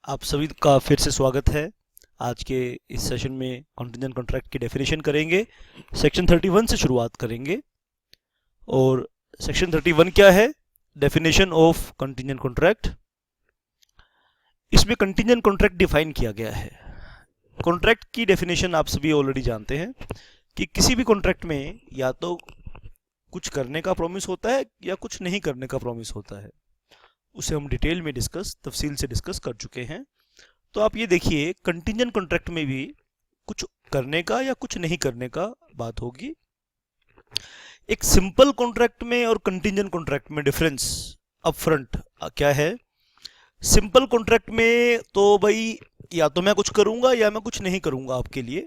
आप सभी का फिर से स्वागत है। आज के इस सेशन में कॉन्टिजेंट कॉन्ट्रैक्ट की डेफिनेशन करेंगे। सेक्शन 31 से शुरुआत करेंगे। और सेक्शन 31 क्या है? Definition of contingent contract. इसमें कॉन्टिजेंट कॉन्ट्रैक्ट डिफाइन किया गया है। कॉन्ट्रैक्ट की डेफिनेशन आप सभी ऑलरेडी जानते हैं कि किसी भी कॉन्ट्रैक्ट में या तो कुछ करने का प्रॉमिस होता है या कुछ नहीं करने का प्रॉमिस होता है। उसे हम डिटेल में तफसील से डिस्कस कर चुके हैं। तो आप ये देखिए, कंटिजेंट कॉन्ट्रैक्ट में भी कुछ करने का या कुछ नहीं करने का बात होगी। एक सिंपल कॉन्ट्रैक्ट में और कंटिजेंट कॉन्ट्रैक्ट में डिफरेंस अपफ्रंट क्या है? सिंपल कॉन्ट्रैक्ट में तो भाई या तो मैं कुछ करूंगा या मैं कुछ नहीं करूंगा आपके लिए।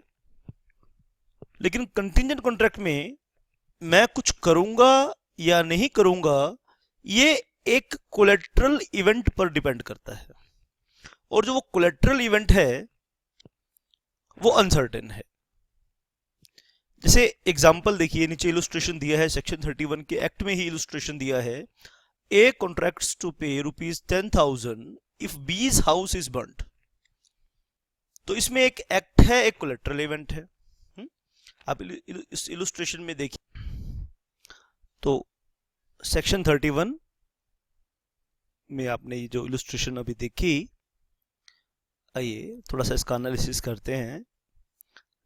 लेकिन कंटिजेंट कॉन्ट्रैक्ट में मैं कुछ करूंगा या नहीं करूंगा, ये एक कोलेटरल इवेंट पर डिपेंड करता है। और जो वो कोलेटरल इवेंट है वो अनसर्टेन है। जैसे एग्जांपल देखिए, नीचे इलुस्ट्रेशन दिया है, सेक्शन 31 के एक्ट में ही इलुस्ट्रेशन दिया है। ए कॉन्ट्रैक्ट्स टू पे ₹10,000 इफ बीज हाउस इज बर्न्ड। तो इसमें एक एक्ट है, एक कोलेटरल इवेंट है। आप इस इलुस्ट्रेशन में देखिए तो सेक्शन 31 में आपने जो इलुस्ट्रेशन अभी देखी, आइए थोड़ा सा इसका एनालिसिस करते हैं।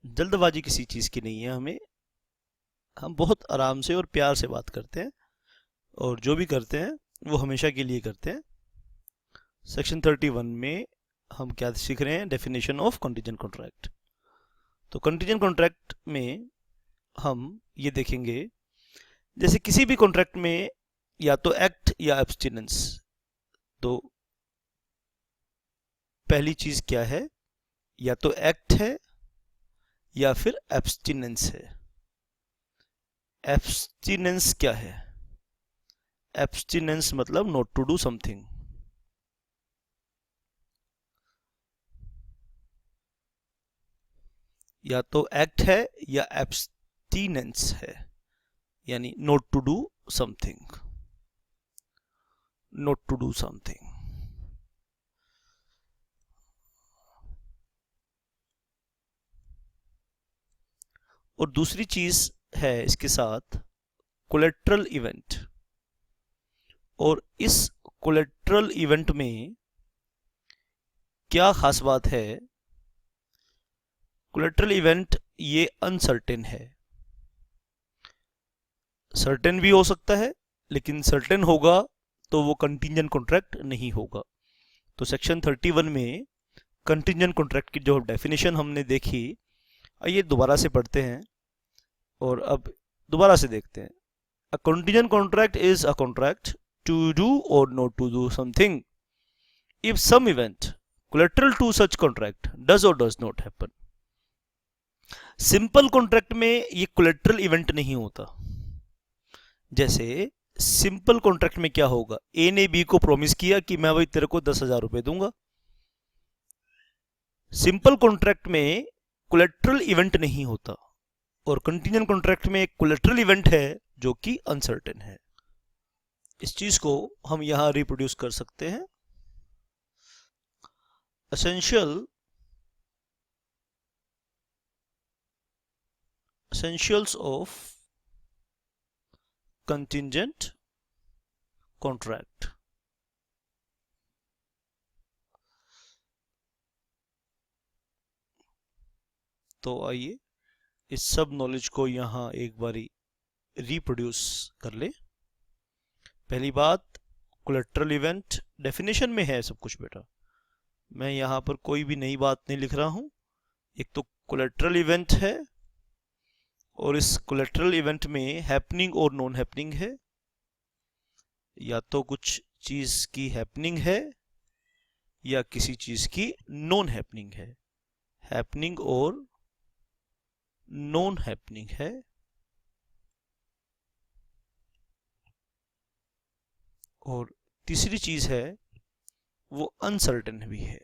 जल्दबाजी किसी चीज़ की नहीं है, हम बहुत आराम से और प्यार से बात करते हैं, और जो भी करते हैं वो हमेशा के लिए करते हैं। सेक्शन 31 में हम क्या सीख रहे हैं? Definition of contingent contract. तो कंटिजेंट कॉन्ट्रैक्ट में हम ये देखेंगे, जैसे किसी भी कॉन्ट्रैक्ट में या तो एक्ट या एब्सटिनेंस। तो पहली चीज क्या है? या तो एक्ट है या फिर एब्सटिनेंस है। एब्सटिनेंस क्या है? एब्सटिनेंस मतलब नॉट टू डू समथिंग। या तो एक्ट है या एब्सटिनेंस है, यानी not to do something. Not to do something. और दूसरी चीज है इसके साथ कोलेटरल इवेंट। और इस कोलेटरल इवेंट में क्या खास बात है? कोलेटरल इवेंट ये अनसर्टेन है। सर्टेन भी हो सकता है, लेकिन सर्टेन होगा तो वो कंटिजेंट कॉन्ट्रैक्ट नहीं होगा। तो सेक्शन 31 में कंटिजेंट कॉन्ट्रैक्ट की जो डेफिनेशन हमने देखी, आइए दोबारा से पढ़ते हैं और अब दोबारा से देखते हैं। A contingent contract is a contract to do or not to do something if some event collateral to such contract does or does not happen। Simple contract में ये कोलेटरल इवेंट नहीं होता। जैसे सिंपल कॉन्ट्रैक्ट में क्या होगा? ए ने B को प्रॉमिस किया कि मैं भाई तेरे को 10,000 रुपए दूंगा। सिंपल कॉन्ट्रैक्ट में कोलेटरल इवेंट नहीं होता, और कंटिजेंट कॉन्ट्रैक्ट में एक कोलेटरल इवेंट है जो कि अनसर्टेन है। इस चीज को हम यहां रिप्रोड्यूस कर सकते हैं। essentials of contingent contract। तो आइए इस सब नॉलेज को यहां एक बारी रिप्रोड्यूस कर ले। पहली बात, कोलेटरल इवेंट डेफिनेशन में है सब कुछ बेटा, मैं यहां पर कोई भी नई बात नहीं लिख रहा हूं। एक तो कोलेटरल इवेंट है, और इस कोलेटरल इवेंट में हैपनिंग और नॉन हैपनिंग है। या तो कुछ चीज की हैपनिंग है या किसी चीज की नॉन हैपनिंग है। हैपनिंग और नॉन हैपनिंग है। और तीसरी चीज है वो अनसर्टेन भी है।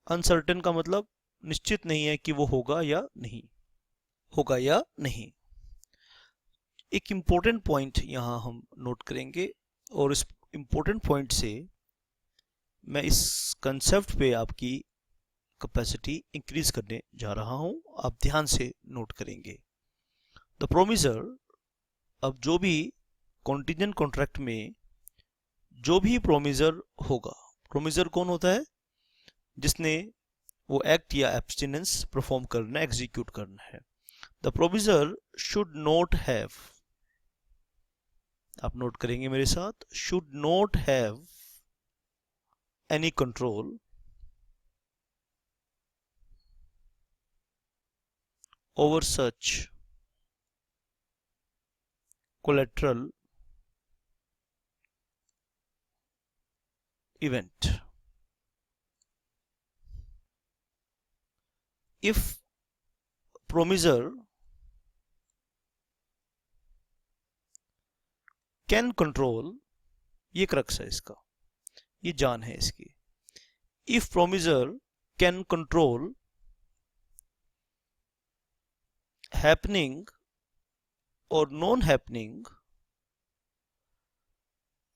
अनसर्टेन का मतलब निश्चित नहीं है कि वो होगा या नहीं होगा या नहीं। एक इंपॉर्टेंट पॉइंट यहां हम नोट करेंगे, और इस इंपॉर्टेंट पॉइंट से मैं इस कंसेप्ट पे आपकी कैपेसिटी इंक्रीज करने जा रहा हूं, आप ध्यान से नोट करेंगे। द प्रोमिसर, अब जो भी कॉन्टिजेंट कॉन्ट्रैक्ट में जो भी प्रोमिसर होगा, प्रोमिसर कौन होता है? जिसने वो एक्ट या एब्सटिनेंस परफॉर्म करना, एग्जीक्यूट करना है। The promisor should not have, आप नोट करेंगे मेरे साथ, should not have any control over such collateral event. If promisor can control, ये क्रक्स है इसका, ये जान है इसकी। If promisor can control happening or non-happening,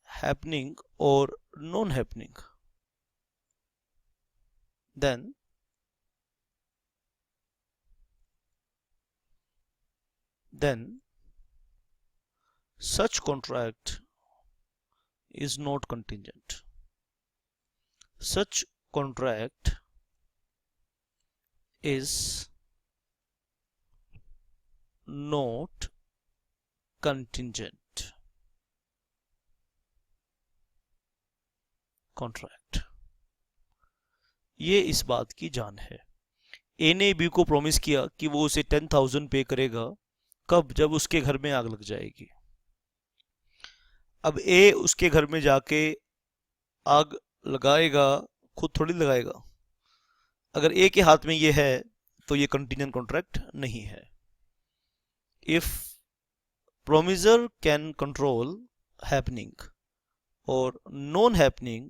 happening or non-happening, then such contract is not contingent. Such contract is not contingent contract. ये इस बात की जान है। ए ने बी को प्रॉमिस किया कि वो उसे 10,000 पे करेगा, कब? जब उसके घर में आग लग जाएगी। अब ए उसके घर में जाके आग लगाएगा, खुद थोड़ी लगाएगा। अगर ए के हाथ में ये है तो ये कंटीजेंट कॉन्ट्रैक्ट नहीं है। If promisor can control happening और non happening,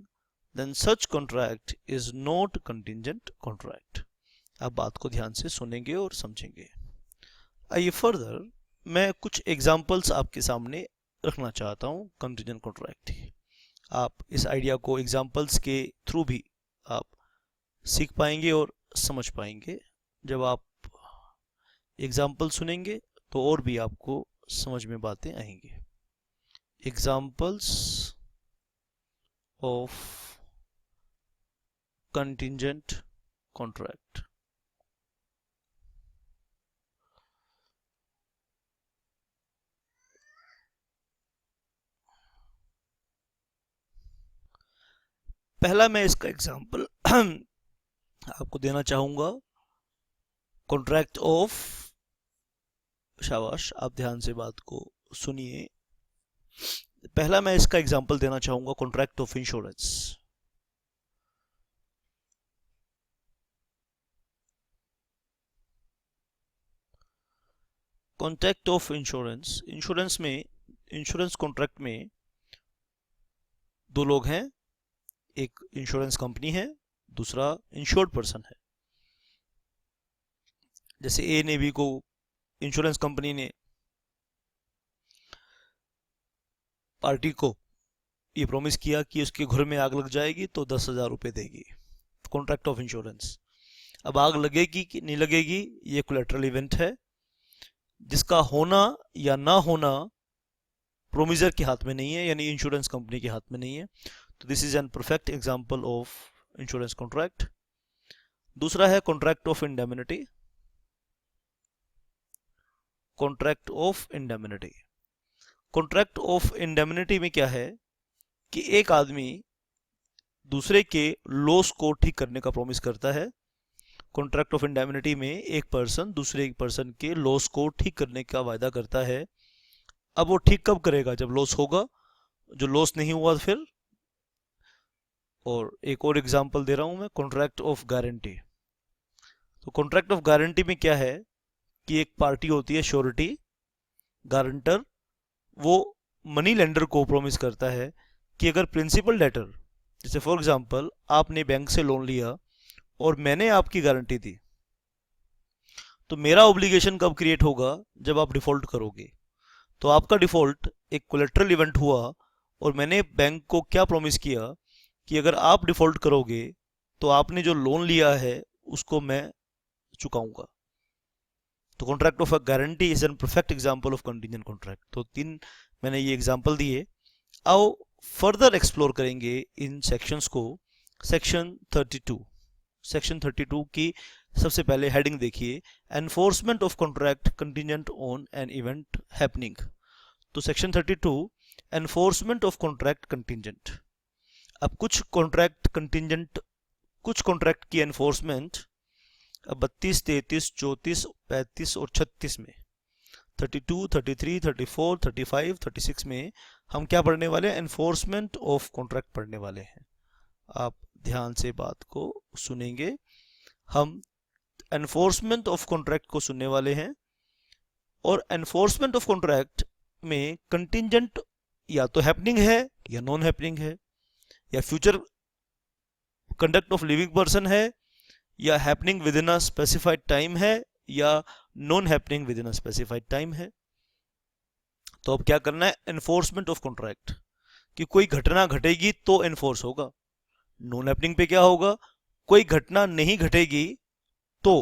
then such contract is not contingent contract. आप बात को ध्यान से सुनेंगे और समझेंगे। आइए फर्दर मैं कुछ एग्जांपल्स आपके सामने रखना चाहता हूं कंटीजेंट कॉन्ट्रैक्ट की। आप इस आइडिया को एग्जांपल्स के थ्रू भी आप सीख पाएंगे और समझ पाएंगे। जब आप एग्जांपल सुनेंगे तो और भी आपको समझ में बातें आएंगी। Examples of contingent contract. पहला मैं इसका एग्जांपल आपको देना चाहूंगा, कॉन्ट्रैक्ट ऑफ, शाबाश, आप ध्यान से बात को सुनिए। पहला मैं इसका एग्जांपल देना चाहूंगा contract of insurance. Contract of insurance, insurance में, इंश्योरेंस कॉन्ट्रैक्ट में दो लोग हैं, एक इंश्योरेंस कंपनी है, दूसरा इंश्योर्ड पर्सन है। जैसे ए ने बी को, इंश्योरेंस कंपनी ने पार्टी को ये प्रॉमिस किया कि उसके घर में आग लग जाएगी तो 10,000 रुपये देगी, कॉन्ट्रैक्ट ऑफ इंश्योरेंस। अब आग लगेगी कि नहीं लगेगी, ये कोलैटरल इवेंट है जिसका होना या ना होना प्रोमिसर के हाथ में नहीं है, यानी इंश्योरेंस कंपनी के हाथ में नहीं है। तो this is an perfect example of insurance contract. दूसरा है contract of indemnity. Contract of indemnity, contract of indemnity में क्या है कि एक आदमी दूसरे के लॉस को ठीक करने का प्रॉमिस करता है। कॉन्ट्रैक्ट ऑफ इंडेमनिटी में एक पर्सन दूसरे पर्सन के लॉस को ठीक करने का वायदा करता है। अब वो ठीक कब करेगा? जब लॉस होगा, जो लॉस नहीं हुआ फिर। और एक और एग्जांपल दे रहा हूं मैं, कॉन्ट्रैक्ट ऑफ गारंटी। तो कॉन्ट्रैक्ट ऑफ गारंटी में क्या है कि एक पार्टी होती है श्योरिटी, गारंटर, वो मनी लेंडर को प्रॉमिस करता है कि अगर प्रिंसिपल डेटर, जैसे फॉर एग्जांपल आपने बैंक से लोन लिया और मैंने आपकी गारंटी दी, तो मेरा ऑब्लिगेशन कब क्रिएट होगा? जब आप डिफॉल्ट करोगे। तो आपका डिफॉल्ट एक कोलैटरल इवेंट हुआ और मैंने बैंक को क्या प्रॉमिस किया कि अगर आप डिफ़ॉल्ट करोगे तो आपने जो लोन लिया है उसको मैं चुकाऊंगा। तो contract of a guarantee is an perfect example of contingent contract. तो 3 मैंने ये एग्जांपल दिए। आओ फर्दर एक्सप्लोर करेंगे इन सेक्शंस को। सेक्शन 32, सेक्शन 32 की सबसे पहले हेडिंग देखिए, enforcement of contract contingent on an event happening. तो section 32 enforcement of contract contingent. अब कुछ कॉन्ट्रैक्ट कंटीजेंट, कुछ कॉन्ट्रैक्ट की एनफोर्समेंट 32, 33, 34, 35 और 36 में, 32, 33, 34, 35, 36 में हम क्या पढ़ने वाले हैं? एनफोर्समेंट ऑफ कॉन्ट्रैक्ट पढ़ने वाले हैं। आप ध्यान से बात को सुनेंगे। हम एनफोर्समेंट ऑफ कॉन्ट्रैक्ट को सुनने वाले हैं। और एनफोर्समेंट ऑफ कॉन्ट्रैक्ट में कंटिंजेंट या तो हैपनिंग है या नॉन हैपनिंग है, या future conduct of living person है, या happening with in a specified time है, या non happening with in a specified time है। तो अब क्या करना है? एनफोर्समेंट ऑफ कॉन्ट्रैक्ट कि कोई घटना घटेगी तो एनफोर्स होगा। नॉन हैपनिंग पे क्या होगा? कोई घटना नहीं घटेगी तो।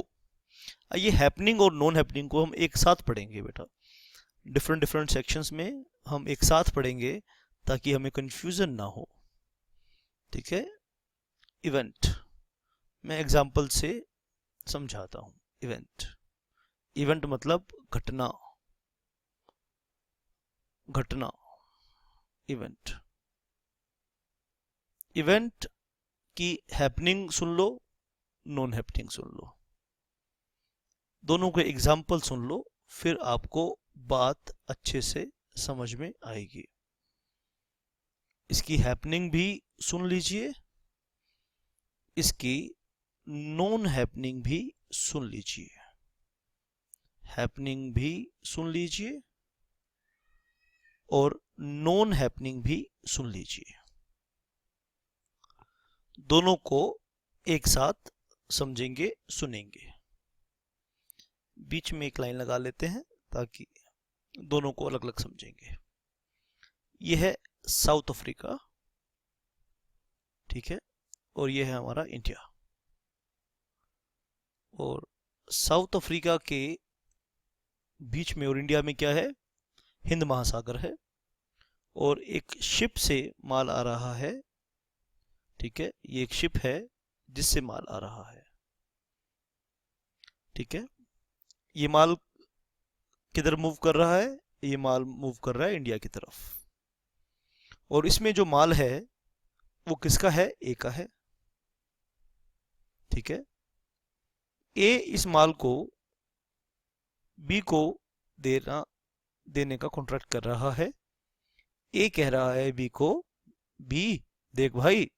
ये हैपनिंग और नॉन हैपनिंग को हम एक साथ पढ़ेंगे बेटा, डिफरेंट डिफरेंट सेक्शंस में हम एक साथ पढ़ेंगे ताकि हमें कंफ्यूजन ना हो। ठीक है? इवेंट मैं एग्जांपल से समझाता हूं। इवेंट, इवेंट मतलब घटना, घटना, इवेंट। इवेंट की हैपनिंग सुन लो, नॉन हैपनिंग सुन लो, दोनों के एग्जाम्पल सुन लो, फिर आपको बात अच्छे से समझ में आएगी। इसकी हैपनिंग भी सुन लीजिए, इसकी नॉन हैपनिंग भी सुन लीजिए। हैपनिंग भी सुन लीजिए और नॉन हैपनिंग भी सुन लीजिए। दोनों को एक साथ समझेंगे, सुनेंगे। बीच में एक लाइन लगा लेते हैं ताकि दोनों को अलग अलग समझेंगे। यह है साउथ अफ्रीका, ठीक है, और यह है हमारा इंडिया। और साउथ अफ्रीका के बीच में और इंडिया में क्या है? हिंद महासागर है, और एक शिप से माल आ रहा है। ठीक है, ये एक शिप है जिससे माल आ रहा है। ठीक है, ये माल किधर मूव कर रहा है? ये माल मूव कर रहा है इंडिया की तरफ। और इसमें जो माल है वो किसका है? ए का है। ठीक है, ए इस माल को बी को देने का कॉन्ट्रैक्ट कर रहा है। ए कह रहा है बी को, बी देख भाई,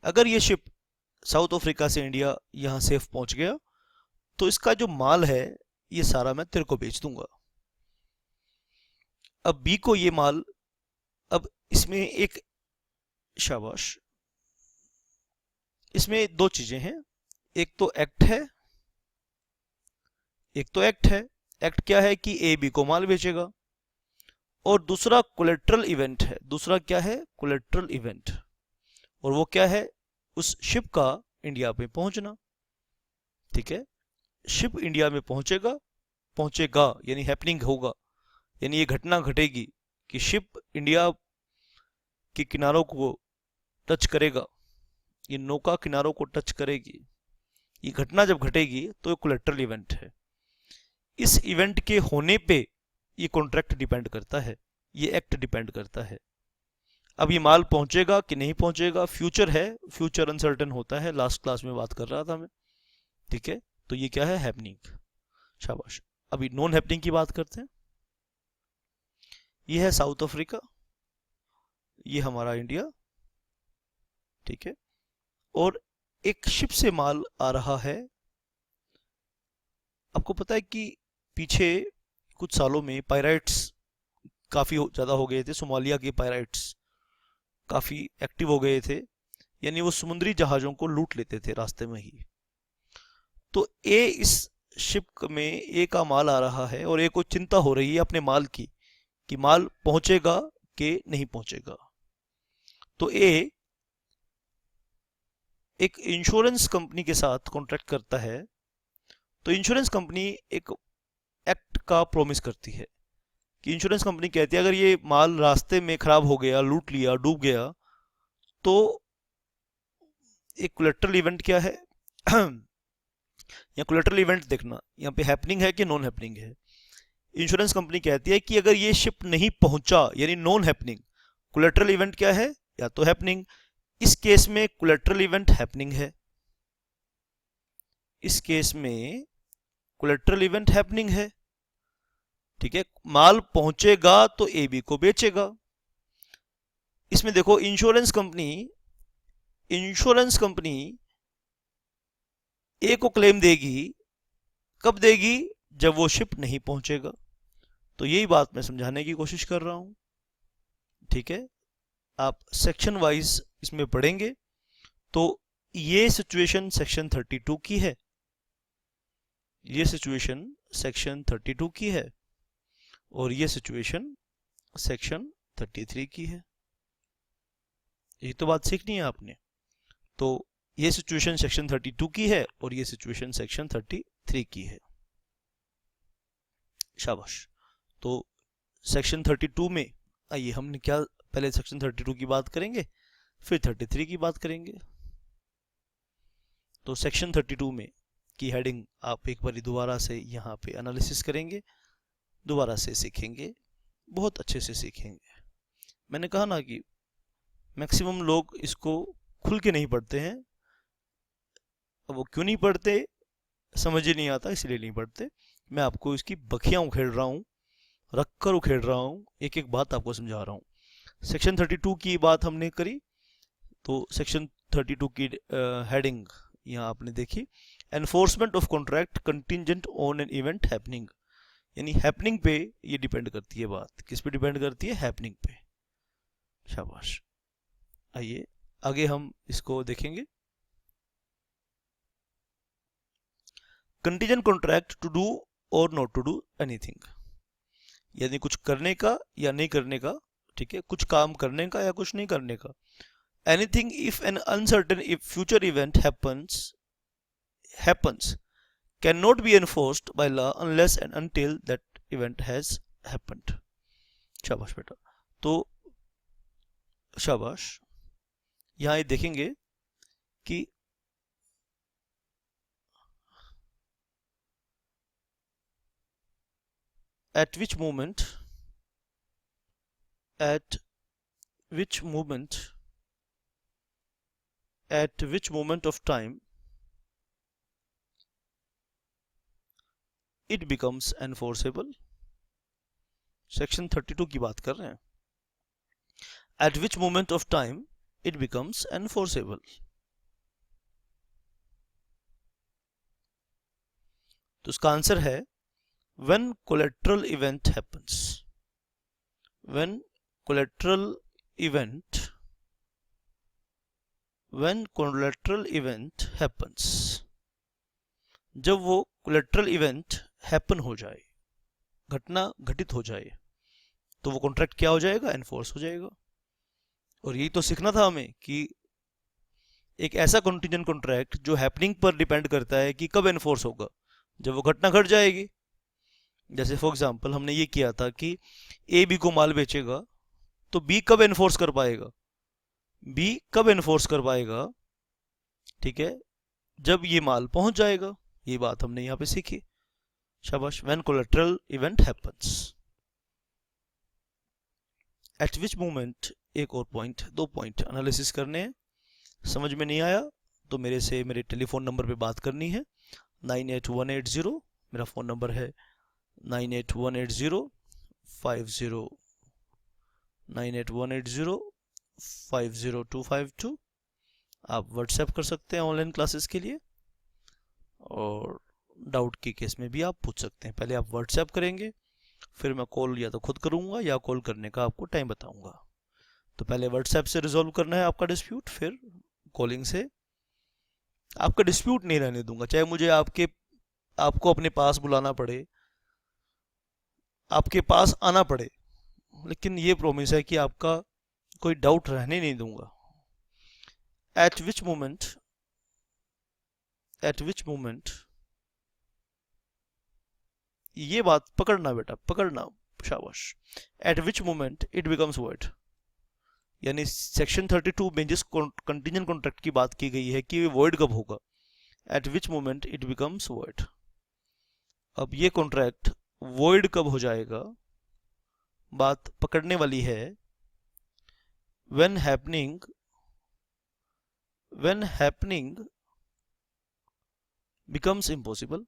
अगर ये शिप साउथ अफ्रीका से इंडिया यहां सेफ पहुंच गया तो इसका जो माल है ये सारा मैं तेरे को बेच दूंगा। अब बी को ये माल, अब इसमें एक, शाबाश, इसमें दो चीजें हैं, एक तो एक्ट है, एक तो एक्ट है। एक्ट क्या है? कि ए बी को माल बेचेगा। और दूसरा कोलेट्रल इवेंट है। दूसरा क्या है? Collateral event. और वो क्या है? उस शिप का इंडिया में पहुंचना। ठीक है, शिप इंडिया में पहुंचेगा, पहुंचेगा यानी हैपनिंग होगा, यानी ये घटना घटेगी कि शिप इंडिया के किनारों को टच करेगा, ये नौका किनारों को टच करेगी। ये घटना जब घटेगी तो ये कोलेट्रल इवेंट है। इस इवेंट के होने पे ये कॉन्ट्रैक्ट डिपेंड करता है, ये एक्ट डिपेंड करता है। अब ये माल पहुंचेगा कि नहीं पहुंचेगा, फ्यूचर है, फ्यूचर अनसर्टेन होता है, लास्ट क्लास में बात कर रहा था मैं। ठीक है, तो ये क्या है? हैपनिंग। शाबाश। अभी नॉन हैपनिंग की बात करते हैं। ये है साउथ अफ्रीका, ये हमारा इंडिया। ठीक है, और एक शिप से माल आ रहा है। आपको पता है कि पीछे कुछ सालों में पायराइट्स काफी ज्यादा हो गए थे। सोमालिया के पायराइट्स काफी एक्टिव हो गए थे, यानी वो समुद्री जहाजों को लूट लेते थे रास्ते में ही। तो ए इस शिप में ए का माल आ रहा है और ए को चिंता हो रही है अपने माल की कि माल पहुंचेगा कि नहीं पहुंचेगा। तो ए एक इंश्योरेंस कंपनी के साथ कॉन्ट्रैक्ट करता है तो इंश्योरेंस कंपनी एक एक्ट का प्रॉमिस करती है कि इंश्योरेंस कंपनी कहती है अगर ये माल रास्ते में खराब हो गया, लूट लिया, डूब गया, तो एक कोलेटरल इवेंट क्या है या कोलेटरल इवेंट देखना यहाँ पे हैपनिंग है कि नॉन हैपनिंग है। इंश्योरेंस कंपनी कहती है कि अगर ये शिप नहीं पहुंचा यानी नॉन हैपनिंग, कोलेटरल इवेंट क्या है, या तो हैपनिंग। इस केस में कोलेटरल इवेंट हैपनिंग है, इस केस में कोलेटरल इवेंट हैपनिंग है, ठीक है। माल पहुंचेगा तो ए बी को बेचेगा। इसमें देखो इंश्योरेंस कंपनी ए को क्लेम देगी, कब देगी, जब वो शिप नहीं पहुंचेगा। तो यही बात मैं समझाने की कोशिश कर रहा हूं, ठीक है। आप सेक्शन वाइज इसमें पढ़ेंगे तो ये सिचुएशन सेक्शन 32 की है, ये सिचुएशन सेक्शन 32 की है और ये सिचुएशन सेक्शन 33 की है। ये तो बात सीखनी है आपने। तो ये सिचुएशन सेक्शन 32 की है और ये सिचुएशन सेक्शन 33 की है। शाबाश। तो सेक्शन 32 में आइए हमने क्या, पहले सेक्शन 32 की बात करेंगे फिर 33 की बात करेंगे। तो सेक्शन 32 में की हेडिंग आप एक बार दोबारा से यहाँ पे एनालिसिस करेंगे, दोबारा से सीखेंगे, बहुत अच्छे से सीखेंगे। मैंने कहा ना कि मैक्सिमम लोग इसको खुल के नहीं पढ़ते हैं। अब वो क्यों नहीं पढ़ते समझ ही नहीं आता, इसलिए नहीं पढ़ते। मैं आपको इसकी बखियां उखेड़ रहा हूँ, रख कर उखेड़ रहा हूँ, एक एक बात आपको समझा रहा हूँ। सेक्शन 32 की बात हमने करी तो सेक्शन 32 की हेडिंग यहाँ आपने देखी, enforcement of contract contingent on an event happening, यानी हैपनिंग पे ये डिपेंड करती है। बात किस पे डिपेंड करती है, हैपनिंग पे। शाबाश। आइए आगे हम इसको देखेंगे। कंटीजेंट कॉन्ट्रैक्ट टू डू और नॉट टू डू एनीथिंग, यानी कुछ करने का या नहीं करने का, ठीक है, कुछ काम करने का या कुछ नहीं करने का। Anything if N uncertain if future event happens can not be enforced by law unless and until that event has happened. शाबाश बेटा। तो शाबाश। यहां ये देखेंगे कि at which moment of time it becomes enforceable। Section 32 की बात कर रहे हैं। at which moment of time it becomes enforceable। तो उसका आंसर है when collateral event happens, when collateral event happens, जब वो collateral event happen हो जाए, घटना घटित हो जाए, तो वो कॉन्ट्रैक्ट क्या हो जाएगा, एनफोर्स हो जाएगा। और यही तो सीखना था हमें कि एक ऐसा कंटीजेंट कॉन्ट्रैक्ट जो हैपनिंग पर डिपेंड करता है कि कब एनफोर्स होगा, जब वो घटना घट जाएगी। जैसे फॉर एग्जांपल हमने ये किया था कि ए बी को माल बेचेगा, तो बी कब एनफोर्स कर पाएगा, बी कब एनफोर्स कर पाएगा, ठीक है, जब ये माल पहुंच जाएगा। ये बात हमने यहां पे सीखी। शाबाश। When collateral event happens, eight which moment, एक और पॉइंट, दो पॉइंट एनालिसिस करने हैं। समझ में नहीं आया तो मेरे से मेरे टेलीफोन नंबर पे बात करनी है, 98180 मेरा फ़ोन नंबर है, 98180 आप व्हाट्सएप कर सकते हैं ऑनलाइन क्लासेस के लिए, और डाउट के केस में भी आप पूछ सकते हैं। पहले आप व्हाट्सएप करेंगे, फिर मैं कॉल या तो खुद करूंगा या कॉल करने का आपको टाइम बताऊंगा। तो पहले व्हाट्सएप से रिजॉल्व करना है आपका डिस्प्यूट, फिर कॉलिंग से। आपका डिस्प्यूट नहीं रहने दूंगा, चाहे मुझे आपको अपने पास बुलाना पड़े, आपके पास आना पड़े, लेकिन ये प्रॉमिस है कि आपका कोई डाउट रहने नहीं दूंगा। Eight which moment at which moment, ये बात पकड़ना बेटा, पकड़ना, शाबाश, eight which moment it becomes void, यानी सेक्शन 32 में जिस कंटीजेंट कॉन्ट्रैक्ट की बात की गई है कि वॉइड कब होगा, eight which moment it becomes void. अब ये कॉन्ट्रैक्ट वॉइड कब हो जाएगा, बात पकड़ने वाली है। when happening becomes impossible,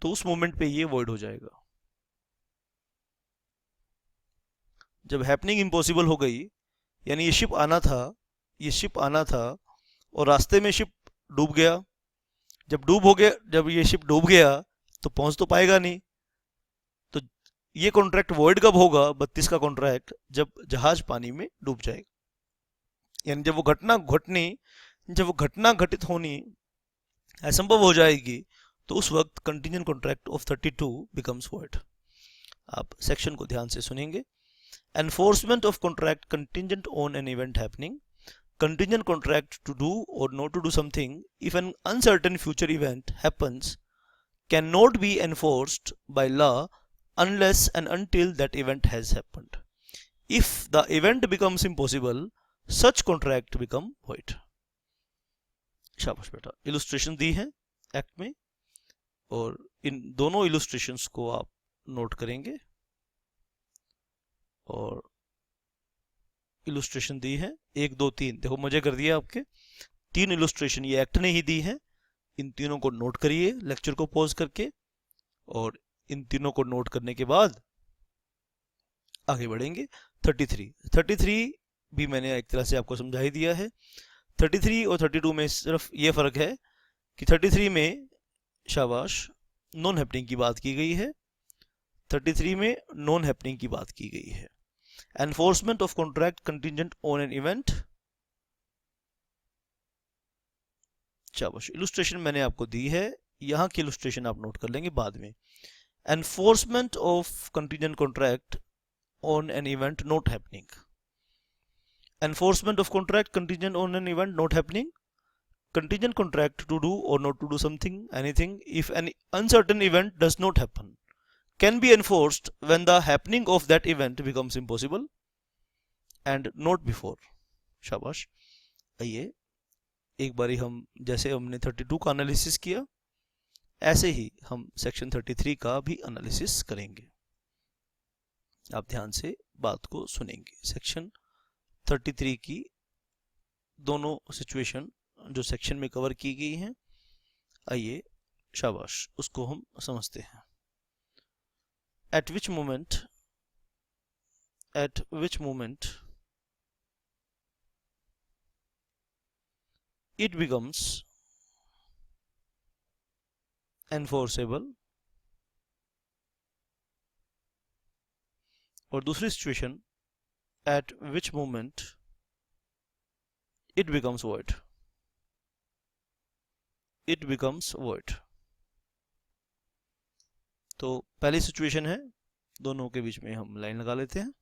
तो उस मोमेंट पे ये वॉइड हो जाएगा। जब हैपनिंग इम्पॉसिबल हो गई, यानी ये शिप आना था और रास्ते में शिप डूब गया। जब ये शिप डूब गया तो पहुंच तो पाएगा नहीं। तो ये कॉन्ट्रैक्ट वॉइड कब होगा, 32 का कॉन्ट्रैक्ट, जब जहाज पानी में डूब जाएगा, यानी जब वो घटना घटित होनी असंभव हो जाएगी, तो उस वक्त contingent contract of 32 becomes void. आप सेक्शन को ध्यान से सुनेंगे। Enforcement of contract contingent on an event happening, contingent contract to do or not to do something if an uncertain future event happens cannot be enforced by law unless and until that event has happened. If the event becomes impossible, such contract become void. शाबाश बेटा, illustration दी है act में और इन दोनों illustrations को आप note करेंगे। और इलस्ट्रेशन दी है 1 2 3, देखो मजे कर दिया आपके। 3 इलस्ट्रेशन ये एक्ट ने ही दी है, इन तीनों को नोट करिए लेक्चर को पॉज करके, और इन तीनों को नोट करने के बाद आगे बढ़ेंगे। 33 भी मैंने एक तरह से आपको समझा ही दिया है। 33 और 32 में सिर्फ ये फर्क है कि 33 में शाबाश नॉन हैपनिंग की बात की गई है, 33 में नॉन हैपनिंग की बात की गई है। Enforcement of contract contingent on an event, शाबाश, इलस्ट्रेशन मैंने आपको दी है, यहां की इलस्ट्रेशन आप नोट कर लेंगे बाद में। Enforcement of contingent contract on an event not happening. Enforcement of contract contingent on an event not happening. Contingent contract to do or not to do something, anything, if an uncertain event does not happen, can be enforced when the happening of that event becomes impossible and not before. शाबाश। आइए एक बारी हम, जैसे हमने 32 का analysis किया, ऐसे ही हम सेक्शन 33 का भी एनालिसिस करेंगे। आप ध्यान से बात को सुनेंगे। सेक्शन 33 की दोनों सिचुएशन जो सेक्शन में कवर की गई हैं, आइए शाबाश उसको हम समझते हैं। At which moment it becomes enforceable, और दूसरी situation at which moment it becomes void. तो पहली सिचुएशन है, दोनों के बीच में हम लाइन लगा लेते हैं।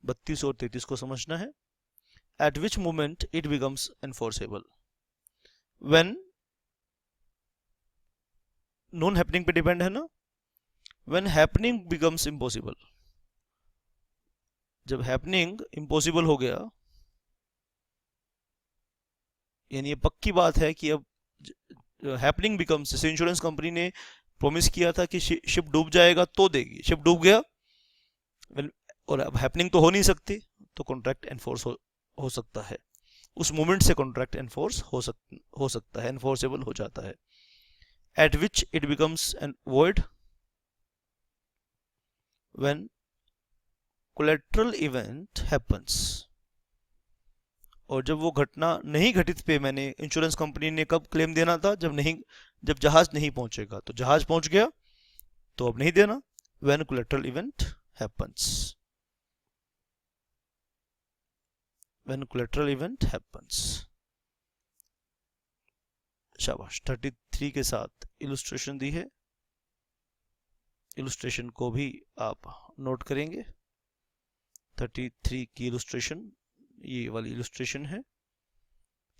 32 और 33 को समझना है। At which moment it becomes enforceable? When non happening पे डिपेंड है ना। When happening becomes impossible, जब हैपनिंग इम्पॉसिबल हो गया, यानी ये पक्की बात है कि अब हैपनिंग बिकम्स, जैसे इंश्योरेंस कंपनी ने प्रॉमिस किया था कि शिप डूब जाएगा तो देगी, शिप डूब गया और अब हैपनिंग तो हो नहीं सकती, तो कॉन्ट्रैक्ट एनफोर्स हो सकता है। उस मोमेंट से कॉन्ट्रैक्ट एनफोर्स हो सकता है, एनफोर्सेबल हो जाता है। Eight which it becomes N void, when collateral event happens, और जब वो घटना नहीं घटित पे मैंने इंश्योरेंस कंपनी ने कब क्लेम देना था, जब जहाज नहीं पहुंचेगा, तो जहाज पहुंच गया तो अब नहीं देना। When collateral event happens, when collateral event happens. शाबाश। 33 के साथ इलस्ट्रेशन दी है, इलस्ट्रेशन को भी आप नोट करेंगे। 33 की इलस्ट्रेशन ये वाली इलस्ट्रेशन है,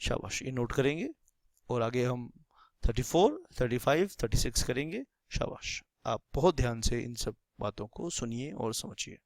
शाबाश, ये नोट करेंगे। और आगे हम 34, 35, 36 करेंगे। शाबाश, आप बहुत ध्यान से इन सब बातों को सुनिए और समझिए।